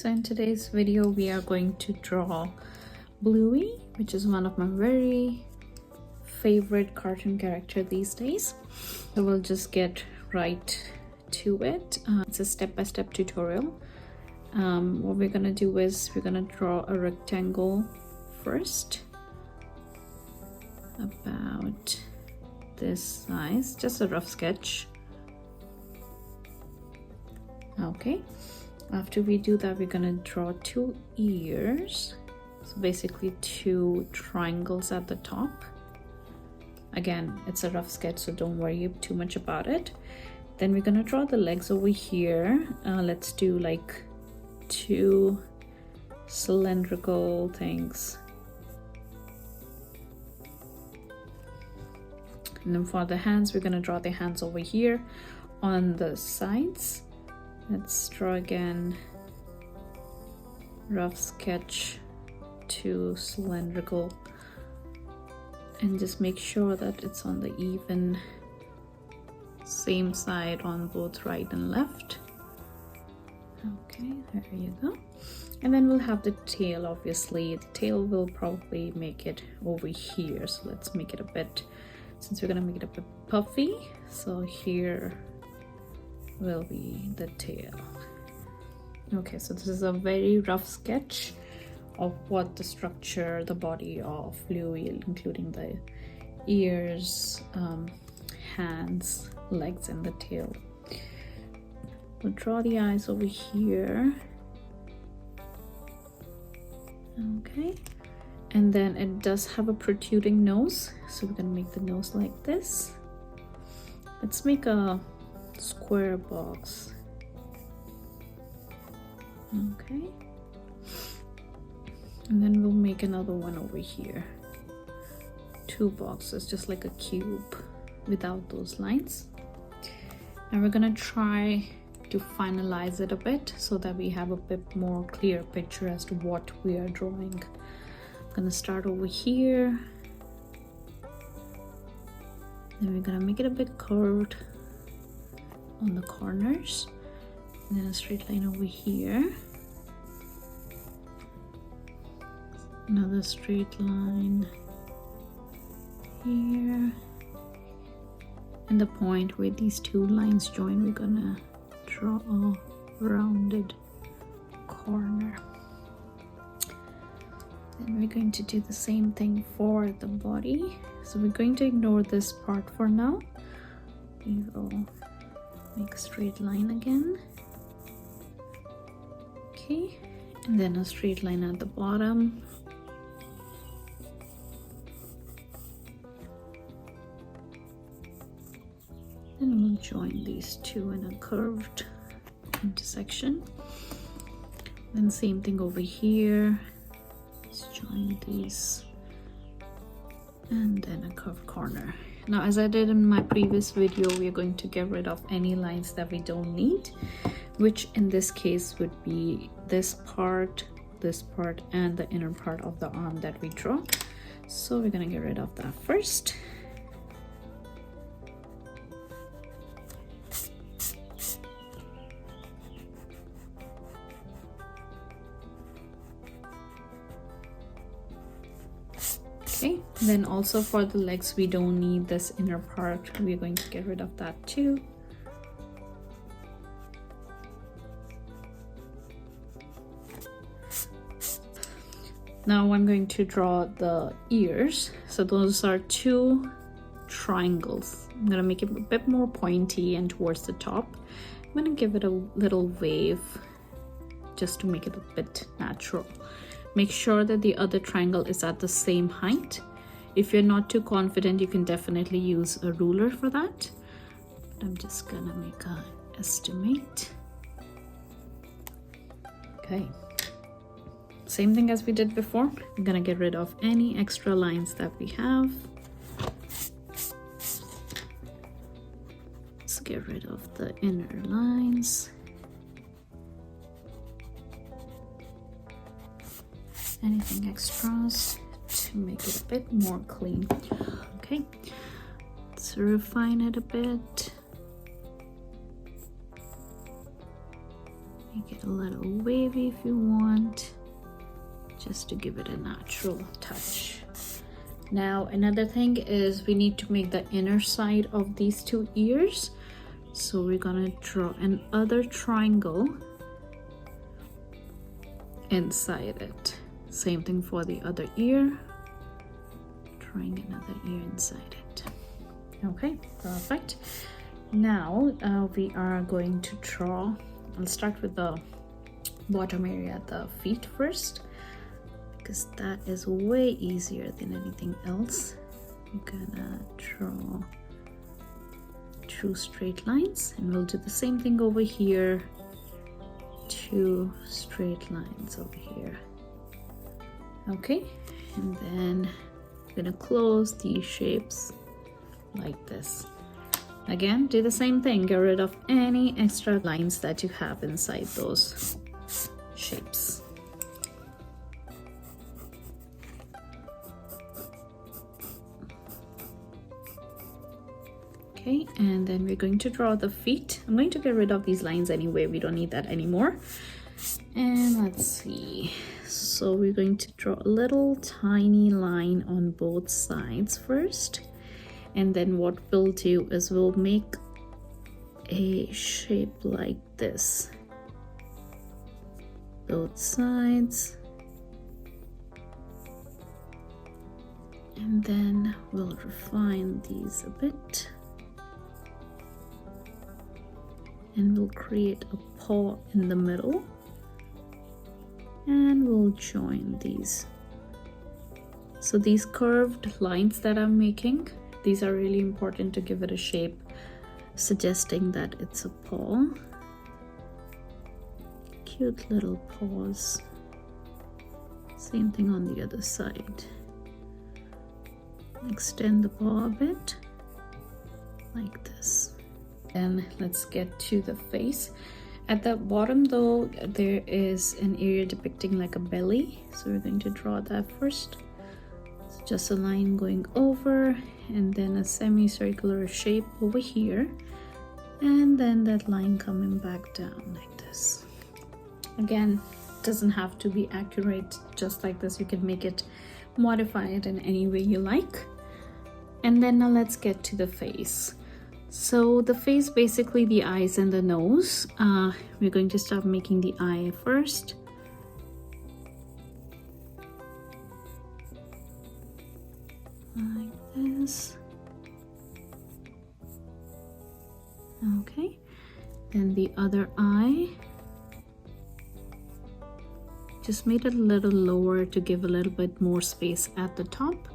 So in today's video we are going to draw Bluey, which is one of my very favorite cartoon character these days. So we'll just get right to it. It's a step-by-step tutorial. What we're gonna do is we're gonna draw a rectangle first, about this size, just a rough sketch. Okay, after we do that, we're gonna draw two ears, so basically two triangles at the top. Again, it's a rough sketch, so don't worry too much about it. Then we're gonna draw the legs over here. Let's do like two cylindrical things. And then for the hands, we're gonna draw the hands over here on the sides. Let's draw again, rough sketch, two cylindrical, and just make sure that it's on the even same side on both right and left. Okay, there you go. And then we'll have the tail. Obviously the tail will probably make it over here, so let's make it a bit, since we're gonna make it a bit puffy, so here will be the tail. Okay, so this is a very rough sketch of what the structure, the body of Bluey, including the ears, hands, legs, and the tail. We'll draw the eyes over here. Okay, and then it does have a protruding nose, so we're gonna make the nose like this. Let's make a square box. Okay, and then we'll make another one over here, two boxes, just like a cube without those lines. And we're gonna try to finalize it a bit so that we have a bit more clear picture as to what we are drawing. I'm gonna start over here, then we're gonna make it a bit curved on the corners, and then a straight line over here, another straight line here, and the point where these two lines join, we're gonna draw a rounded corner. Then we're going to do the same thing for the body, so we're going to ignore this part for now. We will make a straight line again. Okay, and then a straight line at the bottom. Then we'll join these two in a curved intersection. Then same thing over here. Let's join these, and then a curved corner. Now, as I did in my previous video, we are going to get rid of any lines that we don't need, which in this case would be this part, and the inner part of the arm that we draw. So we're gonna get rid of that first. Okay, then also for the legs, we don't need this inner part. We're going to get rid of that too. Now I'm going to draw the ears. So those are two triangles. I'm gonna make it a bit more pointy and towards the top. I'm gonna give it a little wave just to make it a bit natural. Make sure that the other triangle is at the same height. If you're not too confident, you can definitely use a ruler for that. But I'm just gonna make an estimate. Okay. Same thing as we did before. I'm gonna get rid of any extra lines that we have. Let's get rid of the inner lines. Anything extras to make it a bit more clean. Okay, let's refine it a bit. Make make it a little wavy if you want, just to give it a natural touch. Now another thing is we need to make the inner side of these two ears. So we're gonna draw another triangle inside it. Same thing for the other ear. Drawing another ear inside it. Okay, perfect. Now we are going to draw. I'll start with the bottom area, the feet first, because that is way easier than anything else. I'm gonna draw 2 straight lines, and we'll do the same thing over here. 2 straight lines over here. Okay, and then I'm gonna close these shapes like this. Again, do the same thing, get rid of any extra lines that you have inside those shapes. Okay, and then we're going to draw the feet. I'm going to get rid of these lines anyway, we don't need that anymore. And let's see, so we're going to draw a little tiny line on both sides first, and then what we'll do is we'll make a shape like this, both sides, and then we'll refine these a bit, and we'll create a paw in the middle, and we'll join these. So these curved lines that I'm making, these are really important to give it a shape, suggesting that it's a paw. Cute little paws. Same thing on the other side. Extend the paw a bit, like this. Then let's get to the face. At the bottom though, there is an area depicting like a belly, so we're going to draw that first. It's just a line going over, and then a semicircular shape over here, and then that line coming back down like this. Again, it doesn't have to be accurate just like this. You can make it, modify it in any way you like. And then now let's get to the face. So the face, basically the eyes and the nose. We're going to start making the eye first. Like this. Okay. Then the other eye. Just made it a little lower to give a little bit more space at the top.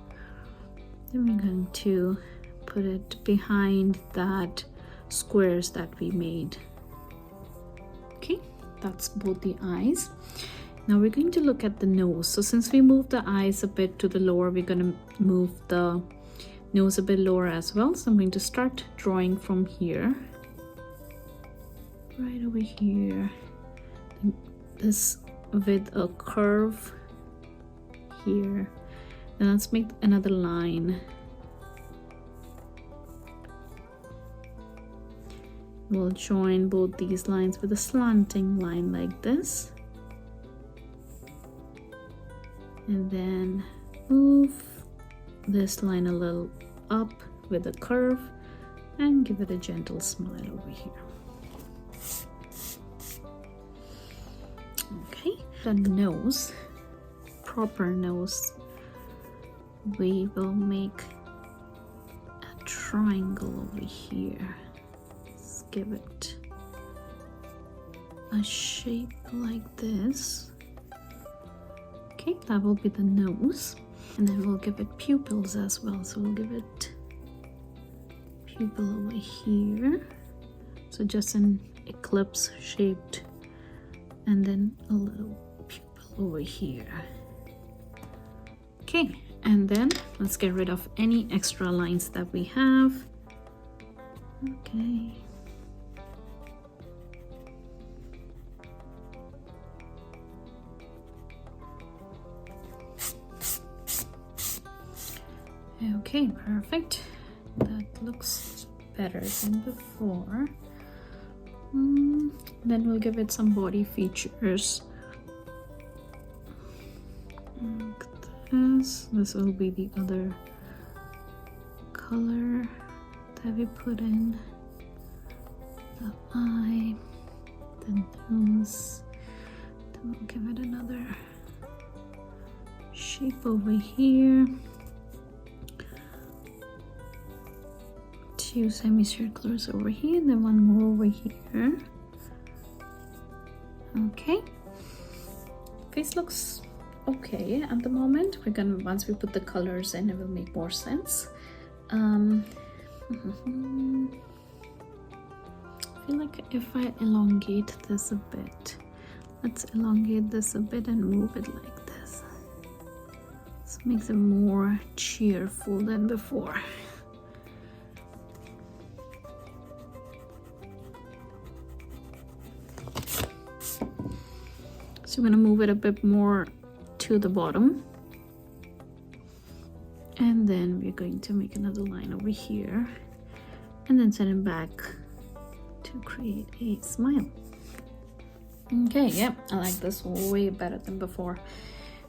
Then we're going to put it behind that squares that we made. Okay, that's both the eyes. Now we're going to look at the nose. So since we moved the eyes a bit to the lower, we're going to move the nose a bit lower as well. So I'm going to start drawing from here, right over here, this with a curve here. Then let's make another line. We'll join both these lines with a slanting line like this, and then move this line a little up with a curve and give it a gentle smile over here. Okay, the nose, proper nose, we will make a triangle over here. Give it a shape like this. Okay, that will be the nose, and then we'll give it pupils as well. So we'll give it pupil over here, so just an eclipse shaped, and then a little pupil over here. Okay, and then let's get rid of any extra lines that we have. Okay. Okay, perfect. That looks better than before. Then we'll give it some body features. Like this. This will be the other color that we put in. The eye, the nose. Then we'll give it another shape over here. Two semicirculars over here, and then one more over here. Okay, face looks okay at the moment. We're gonna, once we put the colors in, it will make more sense. I feel like if I elongate this a bit, let's elongate this a bit and move it like this. This makes it more cheerful than before. So I'm going to move it a bit more to the bottom. And then we're going to make another line over here. And then send it back to create a smile. Okay, yeah, I like this way better than before.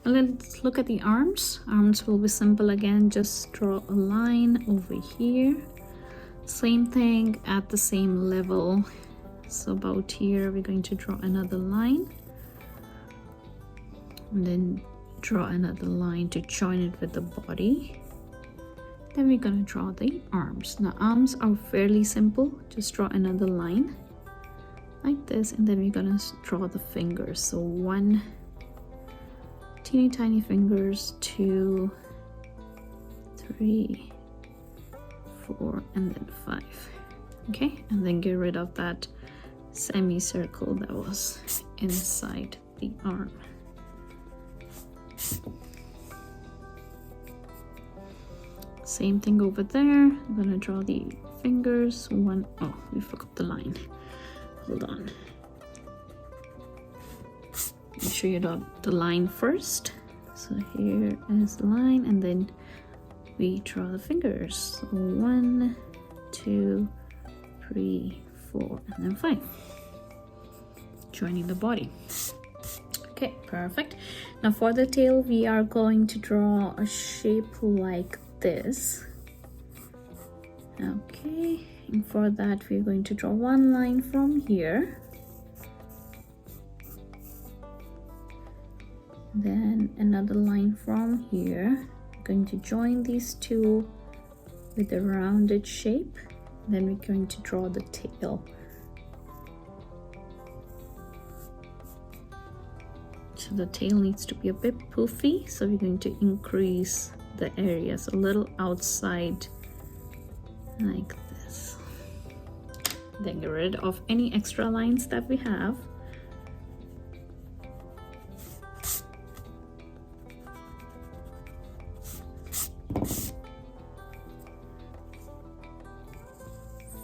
And let's look at the arms. Arms will be simple again. Just draw a line over here. Same thing at the same level. So about here, we're going to draw another line. And then draw another line to join it with the body. Then we're going to draw the arms. Now arms are fairly simple. Just draw another line like this, and then we're going to draw the fingers. So 1, teeny tiny fingers, 2, 3, 4, and then 5. Okay, and then get rid of that semicircle that was inside the arm. Same thing over there. I'm gonna draw the fingers. Oh, we forgot the line. Hold on. Make sure you draw the line first. So here is the line, and then we draw the fingers. So 1, 2, 3, 4, and then 5. Joining the body. Okay, perfect. Now for the tail, we are going to draw a shape like this. Okay, and for that we're going to draw one line from here, then another line from here. I'm going to join these two with a rounded shape, then we're going to draw the tail. So the tail needs to be a bit poofy, so we're going to increase the areas a little outside like this. Then get rid of any extra lines that we have.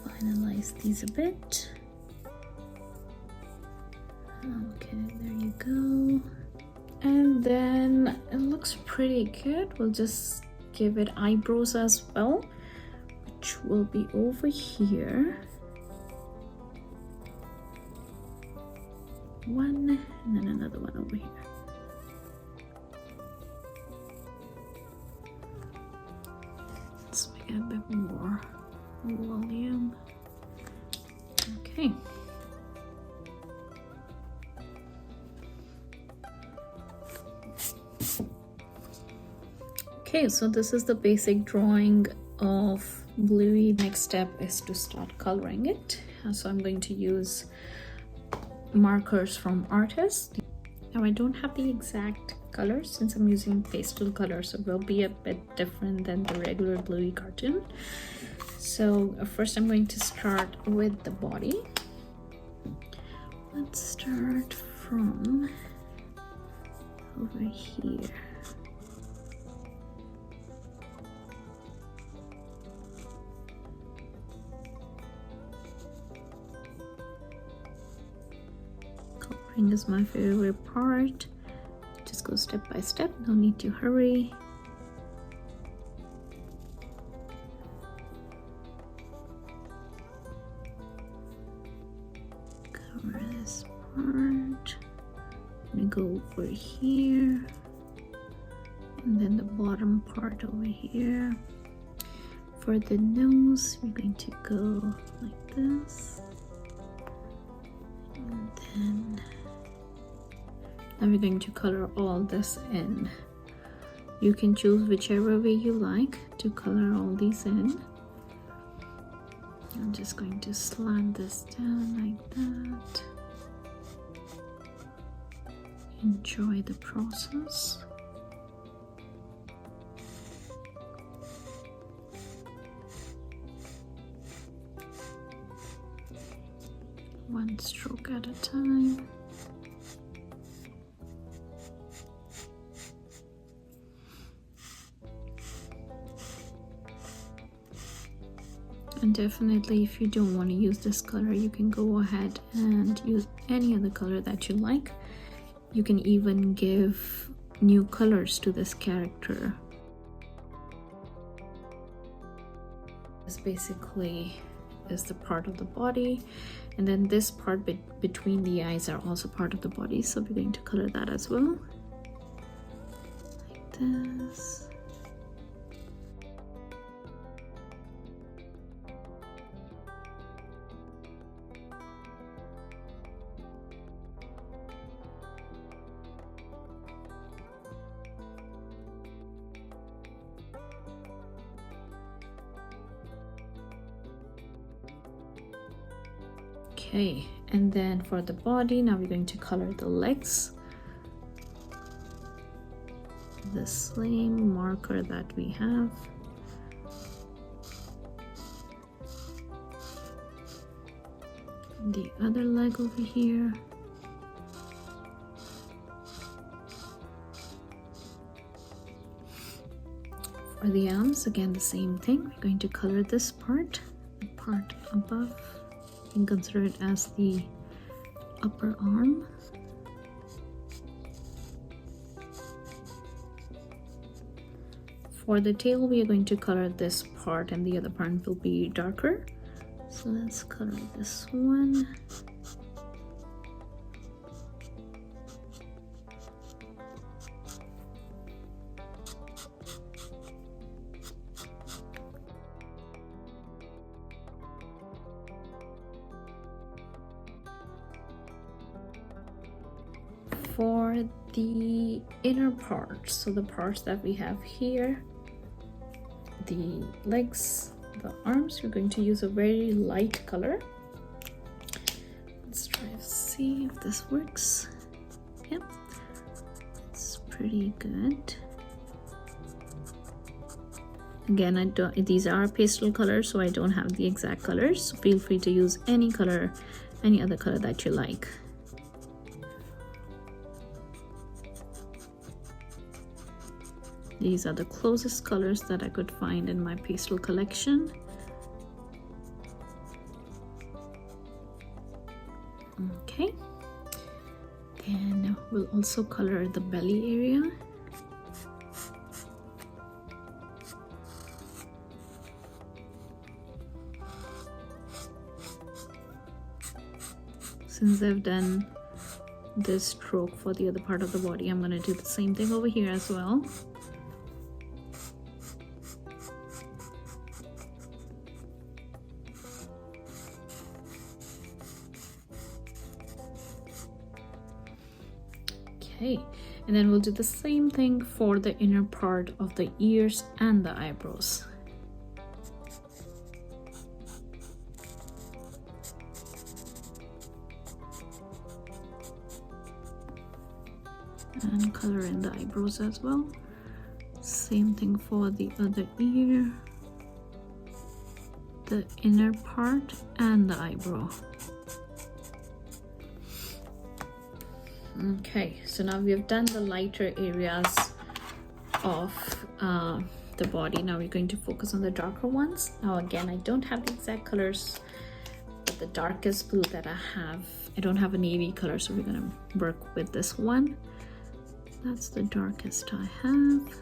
Finalize these a bit. Okay, there you go. And then it looks pretty good. We'll just give it eyebrows as well, which will be over here. One, and then another one over here. Let's make it a bit more volume. Okay. Okay, so this is the basic drawing of Bluey. Next step is to start coloring it. So I'm going to use markers from Artist. Now I don't have the exact colors since I'm using pastel colors, so it will be a bit different than the regular Bluey cartoon. So first I'm going to start with the body. Let's start from over here. Coloring is my favorite part. Just go step by step, no need to hurry. Cover this go over here, and then the bottom part over here. For the nose, we're going to go like this, and then now we're going to color all this in. You can choose whichever way you like to color all these in. I'm just going to slant this down like that. Enjoy the process. One stroke at a time. And definitely, if you don't want to use this color, you can go ahead and use any other color that you like. You can even give new colors to this character. This basically is the part of the body, and then this part between the eyes are also part of the body, so we're going to color that as well, like this. Okay, and then for the body, now we're going to color the legs. The same marker that we have. The other leg over here. For the arms, again the same thing. We're going to color this part, the part above. You can consider it as the upper arm. For the tail, we are going to color this part, and the other part will be darker. So let's color this one. For the inner parts, so the parts that we have here, the legs, the arms, we're going to use a very light color. Let's try to see if this works. Yep, it's pretty good. Again, these are pastel colors, so I don't have the exact colors. So feel free to use any color, any other color that you like. These are the closest colors that I could find in my pastel collection. Okay, then we'll also color the belly area. Since I've done this stroke for the other part of the body, I'm going to do the same thing over here as well. Okay, and then we'll do the same thing for the inner part of the ears and the eyebrows. And color in the eyebrows as well. Same thing for the other ear, the inner part, and the eyebrow. Okay, so now we have done the lighter areas of the body. Now we're going to focus on the darker ones. Now again, I don't have the exact colors, but the darkest blue that I have, I don't have a navy color, so we're gonna work with this one. That's the darkest I have.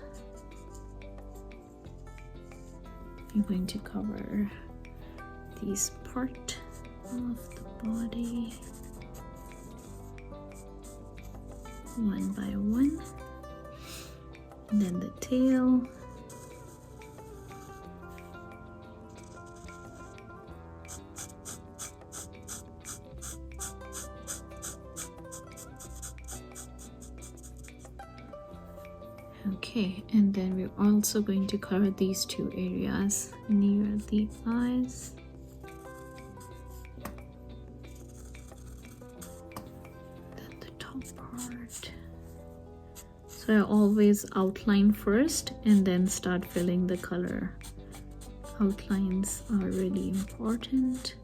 I'm going to cover this part of the body. one by one. And then the tail. Okay, and then we're also going to color these two areas near the eyes. Then the top part. So I always outline first and then start filling the color. Outlines are really important.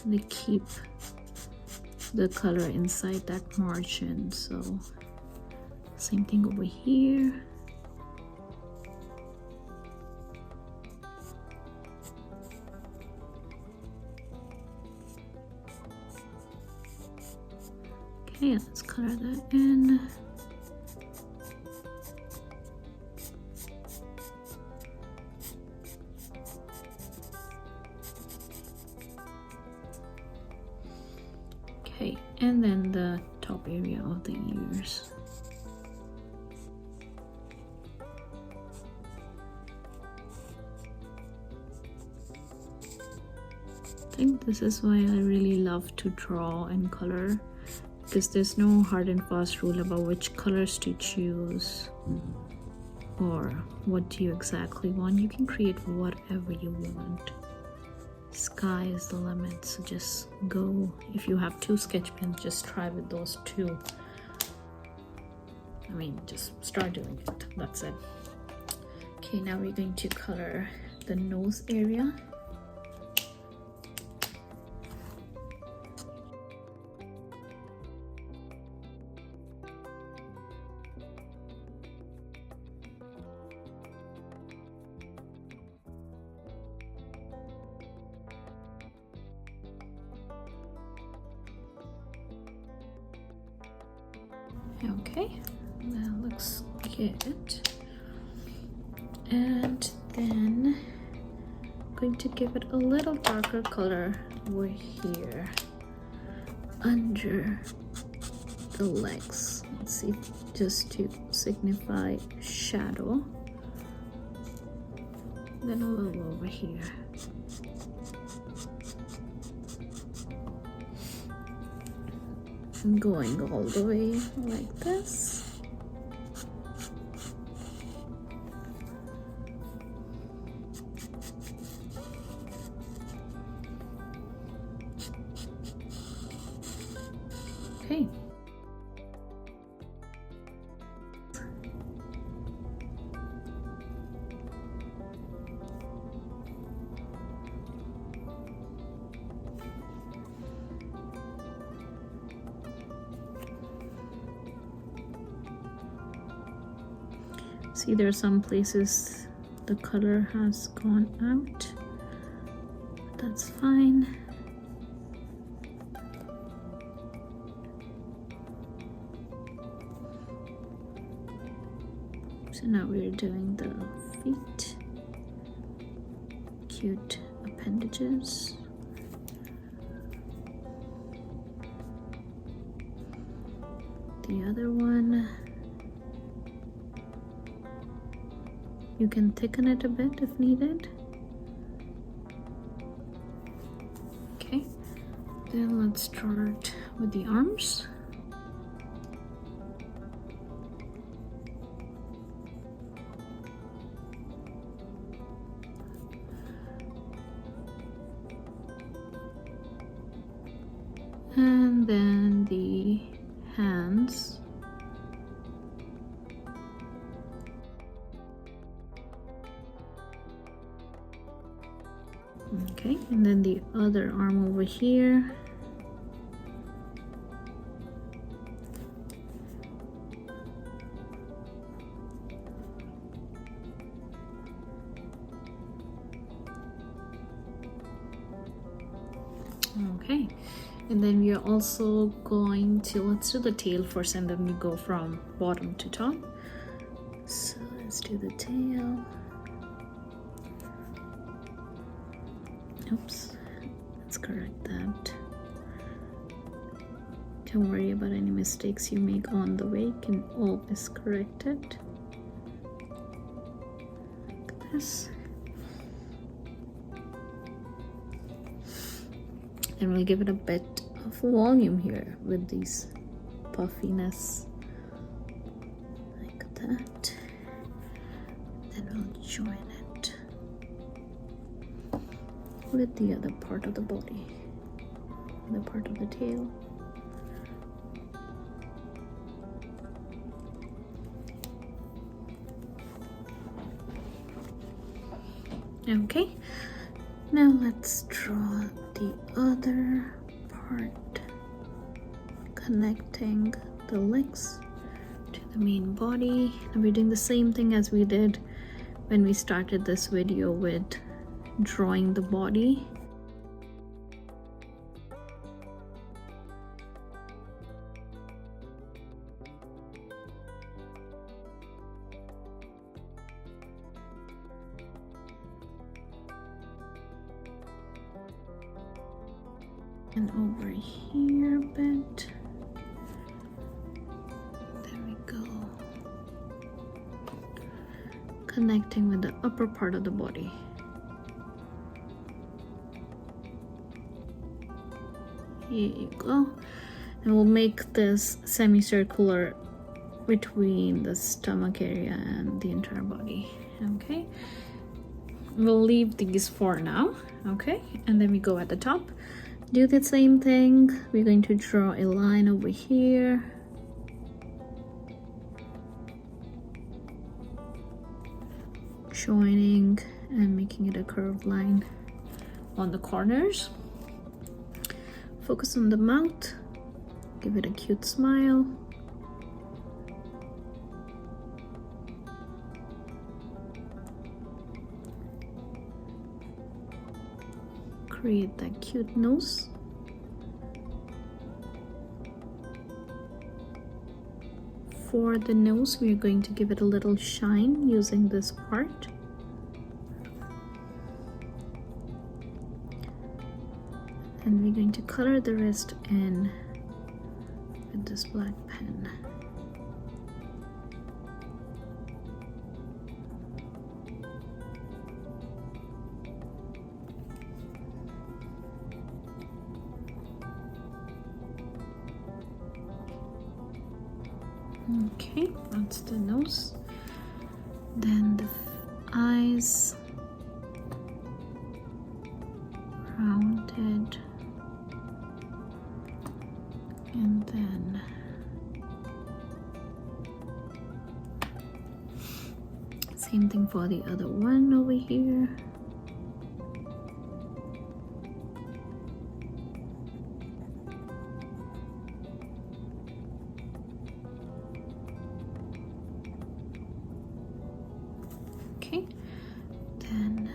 They keep the color inside that margin. So same thing over here. Okay, let's color that in. Okay, and then the top area of the ears. I think this is why I really love to draw and color, because there's no hard and fast rule about which colors to choose or what do you exactly want. You can create whatever you want. Sky is the limit, so just go. If you have 2 sketch pens, just try with those 2. I mean, just start doing it. That's it. Okay, now we're going to color the nose area. Okay, that looks good. And then I'm going to give it a little darker color over here under the legs. Let's see, just to signify shadow. Then a little over here. And going all the way like this. Okay. See, there are some places the color has gone out. That's fine. So now we're doing the feet. Cute appendages. The other one, you can thicken it a bit if needed. Okay, then let's start with the arms. And then the hands. Okay, and then the other arm over here. Okay, and then we are also going to, let's do the tail first and then we go from bottom to top. So let's do the tail. Oops, let's correct that. Don't worry about any mistakes you make on the way, you can always correct it. Like this. And we'll give it a bit of volume here with these puffiness. Like that. Then we'll join it with the other part of the body, the part of the tail. Okay, now let's draw the other part, connecting the legs to the main body. And we're doing the same thing as we did when we started this video with drawing the body. And over here a bit. There we go. Connecting with the upper part of the body. Here you go. And we'll make this semicircular between the stomach area and the entire body. Okay. We'll leave these for now. Okay. And then we go at the top. Do the same thing. We're going to draw a line over here. Joining and making it a curved line on the corners. Focus on the mouth. Give it a cute smile. Create that cute nose. For the nose, we're going to give it a little shine using this part. And we're going to color the rest in with this black pen. Okay, that's the nose. Then the eyes, rounded, and then same thing for the other one over here. Okay, then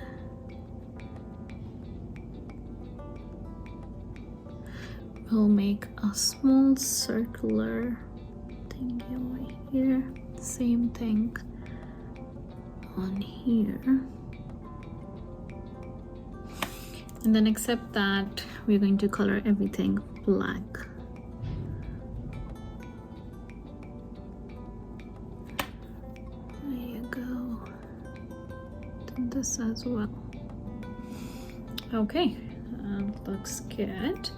we'll make a small circular thing over here. Same thing on here. And then except that we're going to color everything black. This as well. Okay, looks good.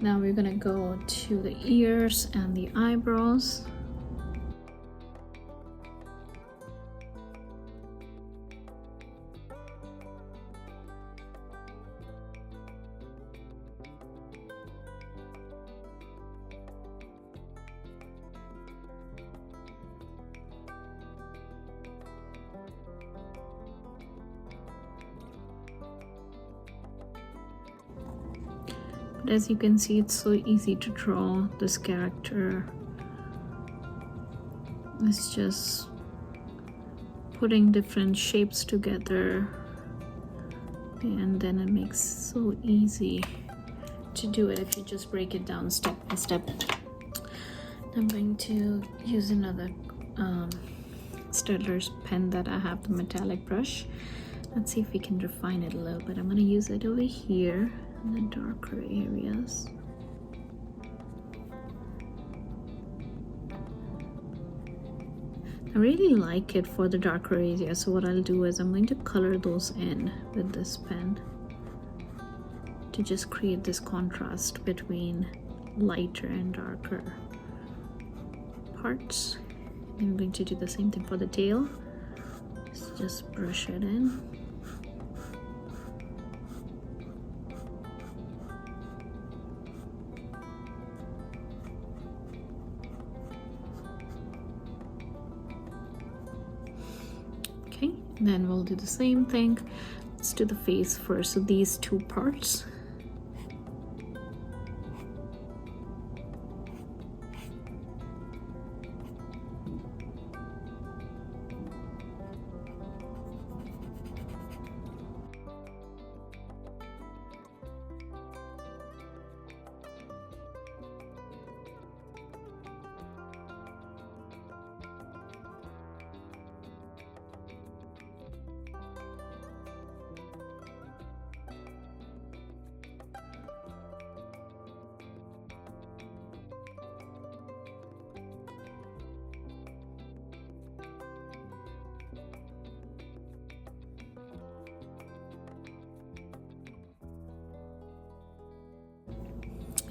Now we're gonna go to the ears and the eyebrows. But as you can see, it's so easy to draw this character. It's just putting different shapes together, and then it makes so easy to do it if you just break it down step by step. I'm going to use another Staedtler's pen that I have, the metallic brush. Let's see if we can refine it a little bit. I'm going to use it over here in the darker areas. I really like it for the darker areas, so what I'll do is I'm going to color those in with this pen to just create this contrast between lighter and darker parts. I'm going to do the same thing for the tail. So just brush it in. Okay, then we'll do the same thing. Let's do the face first. So these two parts.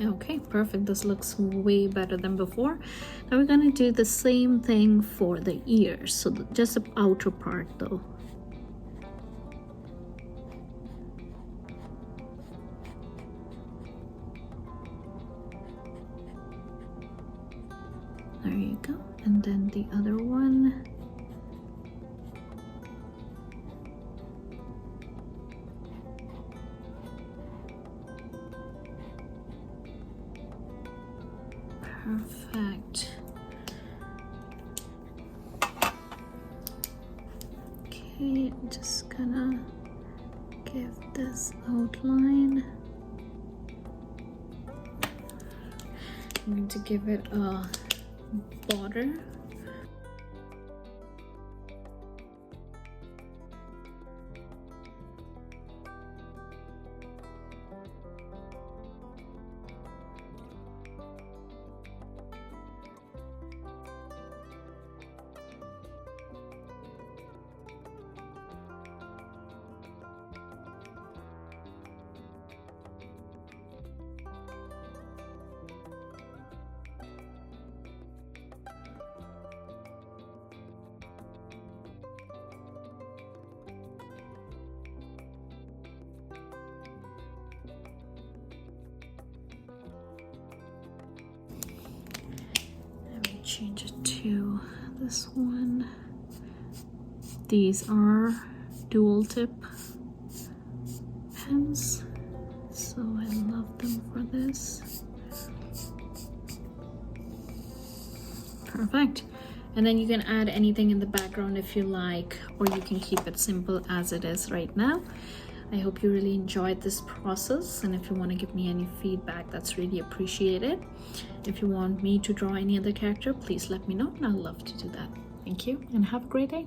Okay, perfect. This looks way better than before. Now we're gonna do the same thing for the ears. So just the outer part though. There you go. And then the other one. Perfect. Okay, I'm just gonna give this outline. I'm going to give it a border. Change it to this one. These are dual tip pens, so I love them for this. Perfect. And then you can add anything in the background if you like, or you can keep it simple as it is right now. I hope you really enjoyed this process, and if you want to give me any feedback, that's really appreciated. If you want me to draw any other character, please let me know and I'll love to do that. Thank you and have a great day.